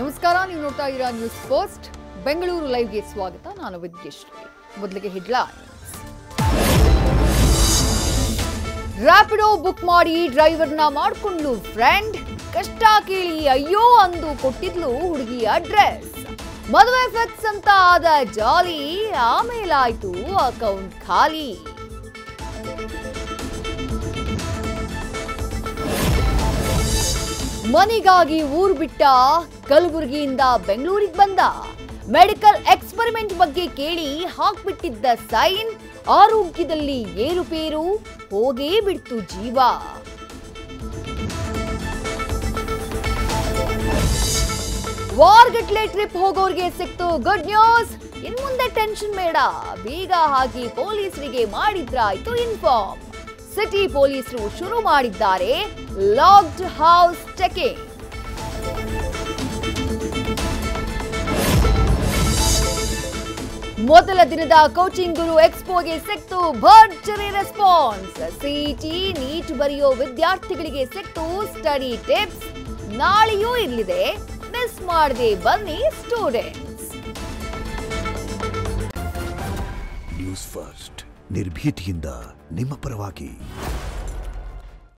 ನಮಸ್ಕಾರ, ನೀವು ನೋಡ್ತಾ ಇದ್ದೀರಾ ನ್ಯೂಸ್ ಫಸ್ಟ್ ಬೆಂಗಳೂರು ಲೈವ್ಗೆ ಸ್ವಾಗತ. ನಾನು ವಿದ್ಯಶ್ರೀ. ಮೊದಲಿಗೆ ಹೆಡ್ಲೈನ್ಸ್. ರ್ಯಾಪಿಡೋ ಬುಕ್ ಮಾಡಿ ಡ್ರೈವರ್ನ ಮಾಡಿಕೊಂಡು ಫ್ರೆಂಡ್ ಕಷ್ಟ ಕೇಳಿ ಅಯ್ಯೋ ಅಂದು ಕೊಟ್ಟಿದ್ಲು ಹುಡುಗಿ ಅಡ್ರೆಸ್. ಮದುವೆ ಫಿಕ್ಸ್ ಅಂತ ಆದ ಜಾಲಿ, ಆಮೇಲಾಯ್ತು ಅಕೌಂಟ್ ಖಾಲಿ. ಮನೆಗಾಗಿ ಊರು ಬಿಟ್ಟ, ಕಲಬುರಗಿಯಿಂದ ಬೆಂಗಳೂರಿಗೆ ಬಂದ. ಮೆಡಿಕಲ್ ಎಕ್ಸ್ಪರಿಮೆಂಟ್ ಬಗ್ಗೆ ಕೇಳಿ ಹಾಕ್ಬಿಟ್ಟಿದ್ದ ಸೈನ್, ಆರೋಗ್ಯದಲ್ಲಿ ಏರುಪೇರು, ಹೋಗೇ ಬಿಡ್ತು ಜೀವ. ವಾರಗಟ್ಲೆ ಟ್ರಿಪ್ ಹೋಗೋರ್ಗೆ ಸಿಕ್ತು ಗುಡ್ ನ್ಯೂಸ್. ಇನ್ಮುಂದೆ ಟೆನ್ಷನ್ ಬೇಡ, ಬೇಗ ಹಾಕಿ ಪೊಲೀಸರಿಗೆ ಮಾಡಿದ್ರಾಯ್ತು ಇನ್ಫಾರ್ಮ್. ಸಿಟಿ ಪೊಲೀಸರು ಶುರು ಮಾಡಿದ್ದಾರೆ ಲಾಕ್ಡ್ ಹೌಸ್ ಚೆಕಿಂಗ್. ಮೊದಲ ದಿನದ ಕೋಚಿಂಗ್ ಗುರು ಎಕ್ಸ್ಪೋಗೆ ಸಿಕ್ತು ಭರ್ಜರಿ ರೆಸ್ಪಾನ್ಸ್. ಸಿಇಟಿ ನೀಟ್ ಬರೆಯೋ ವಿದ್ಯಾರ್ಥಿಗಳಿಗೆ ಸಿಕ್ತು ಸ್ಟಡಿ ಟಿಪ್ಸ್. ನಾಳೆಯೂ ಇರಲಿದೆ, ಮಿಸ್ ಮಾಡದೆ ಬನ್ನಿ ಸ್ಟೂಡೆಂಟ್ಸ್. ನ್ಯೂಸ್ ಫಸ್ಟ್, ನಿರ್ಭೀತಿಯಿಂದ ನಿಮ್ಮ ಪರವಾಗಿ.